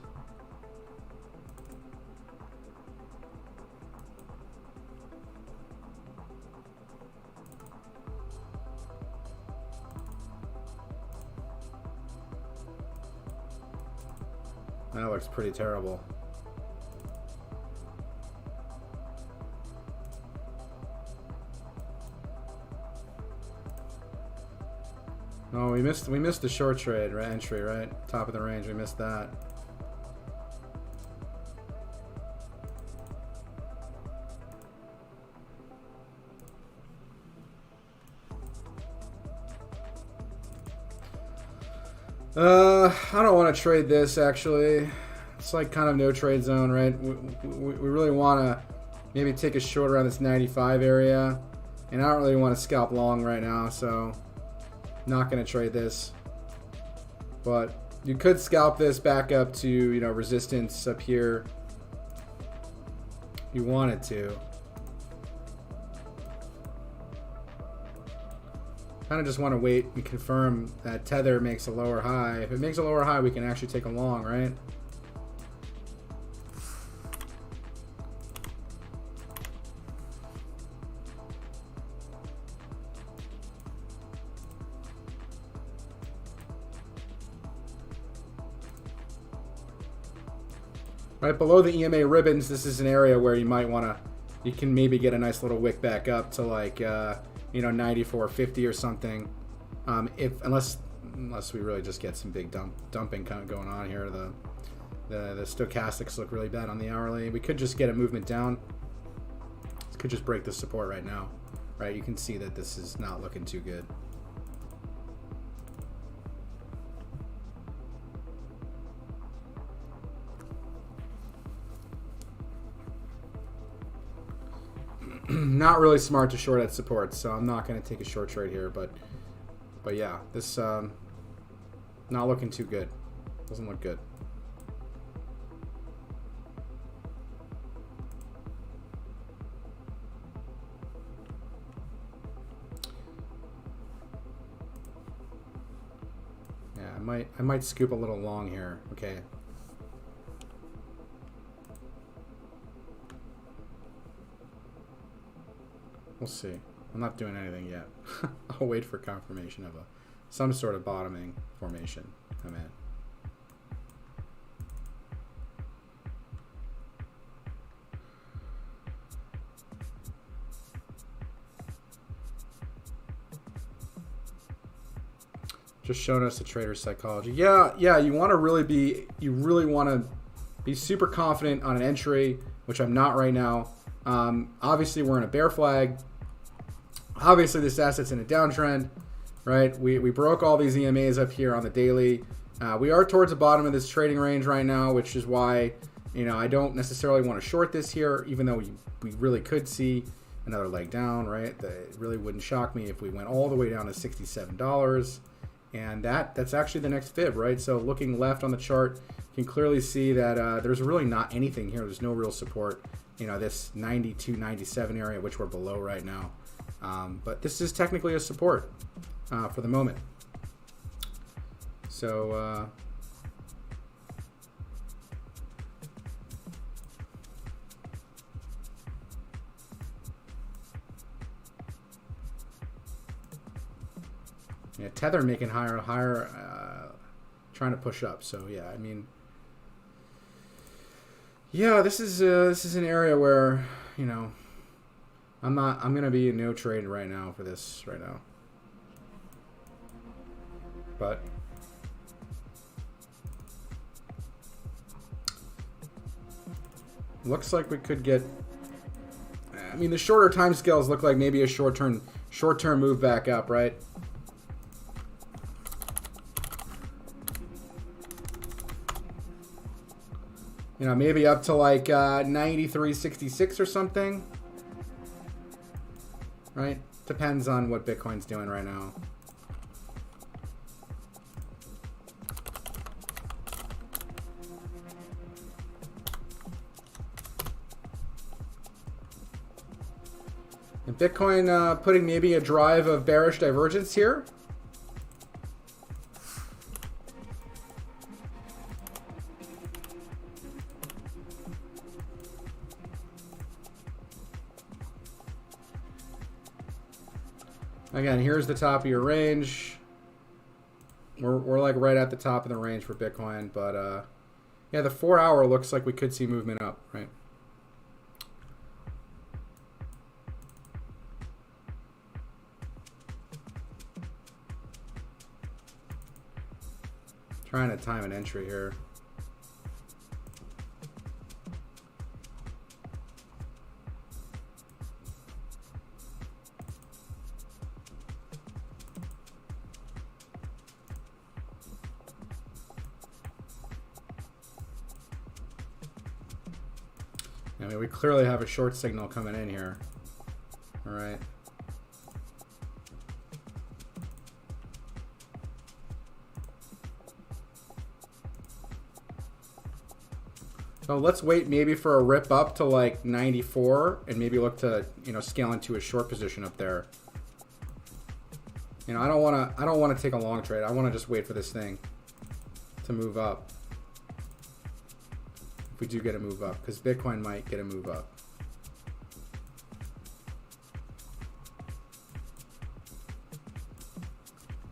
That looks pretty terrible. Oh, we missed the short trade entry, right? Top of the range, we missed that. I don't want to trade this, actually. It's like kind of no trade zone, right? We really want to maybe take a short around this 95 area. And I don't really want to scalp long right now, so not going to trade this. But you could scalp this back up to, you know, resistance up here. You wanted to. Kind of just want to wait and confirm that tether makes a lower high. If it makes a lower high, we can actually take a long, right? Right below the EMA ribbons, this is an area where you might want to, you can maybe get a nice little wick back up to like, you know, 94.50 or something. Unless we really just get some big dumping kind of going on here. The stochastics look really bad on the hourly. We could just get a movement down. This could just break the support right now, right? You can see that this is not looking too good. Not really smart to short at support, so I'm not going to take a short trade here. But yeah, this not looking too good. Doesn't look good. Yeah, I might scoop a little long here. Okay. We'll see. I'm not doing anything yet. I'll wait for confirmation of some sort of bottoming formation come in. Just showing us the trader's psychology. Yeah, you want to really want to be super confident on an entry, which I'm not right now. Obviously, we're in a bear flag. Obviously, this asset's in a downtrend, right? We broke all these EMAs up here on the daily. We are towards the bottom of this trading range right now, which is why, you know, I don't necessarily want to short this here, even though we really could see another leg down, right? It really wouldn't shock me if we went all the way down to $67. And that's actually the next fib, right? So looking left on the chart, you can clearly see that there's really not anything here. There's no real support. You know, this 92, 97 area, which we're below right now. But this is technically a support for the moment. So yeah, tether making higher, trying to push up. So yeah, I mean, yeah, this is an area where, you know, I'm gonna be in no trade right now for this right now. But looks like we could get, I mean, the shorter time scales look like maybe a short-term move back up, right? You know, maybe up to like 93.66 or something. Right? Depends on what Bitcoin's doing right now. And Bitcoin putting maybe a drive of bearish divergence here. Again, here's the top of your range. We're like right at the top of the range for Bitcoin, but yeah, the 4 hour looks like we could see movement up, right? Trying to time an entry here. I mean, we clearly have a short signal coming in here. All right. So let's wait maybe for a rip up to like 94 and maybe look to, you know, scale into a short position up there. You know, I don't want to take a long trade. I want to just wait for this thing to move up. If we do get a move up, because Bitcoin might get a move up.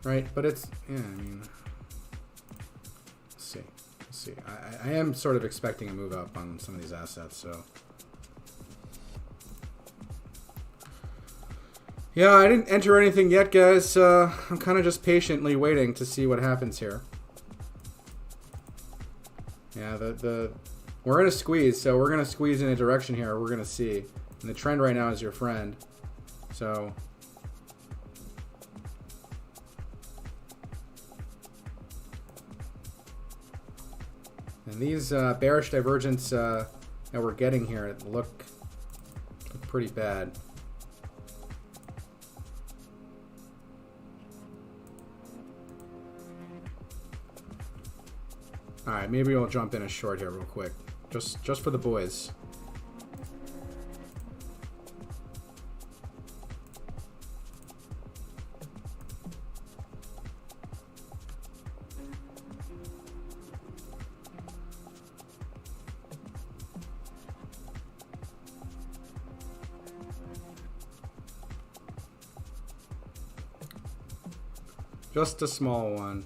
Right, but it's, yeah, I mean, let's see. Let's see. I am sort of expecting a move up on some of these assets, so. Yeah, I didn't enter anything yet, guys. I'm kind of just patiently waiting to see what happens here. Yeah, we're in a squeeze, so we're going to squeeze in a direction here. We're going to see. And the trend right now is your friend. So. And these bearish divergence that we're getting here look pretty bad. All right, maybe we'll jump in a short here real quick, just for the boys. Just a small one.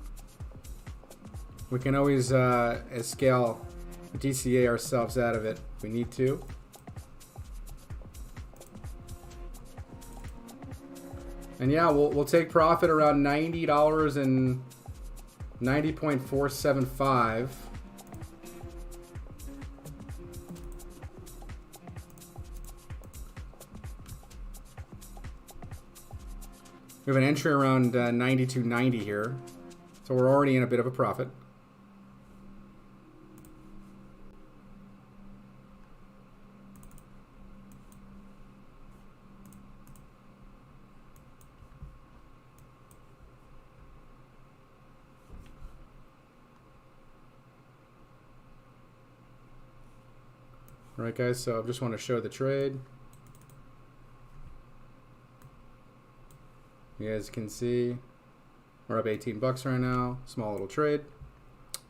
We can always scale DCA ourselves out of it if we need to. And yeah, we'll take profit around $90 and 90.475. We have an entry around 92.90 here, so we're already in a bit of a profit. All right, guys, so I just want to show the trade. You guys can see we're up $18 right now. Small little trade.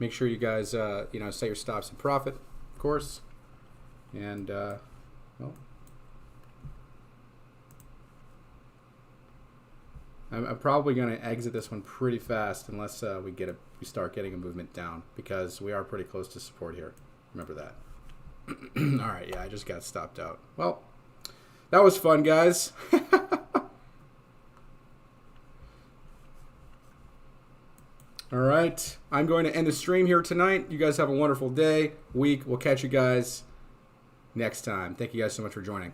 Make sure you guys, you know, set your stops in profit, of course. And well, I'm probably going to exit this one pretty fast unless we start getting a movement down, because we are pretty close to support here. Remember that. All right, yeah, I just got stopped out. Well, that was fun, guys. All right, I'm going to end the stream here tonight. You guys have a wonderful day, week. We'll catch you guys next time. Thank you guys so much for joining.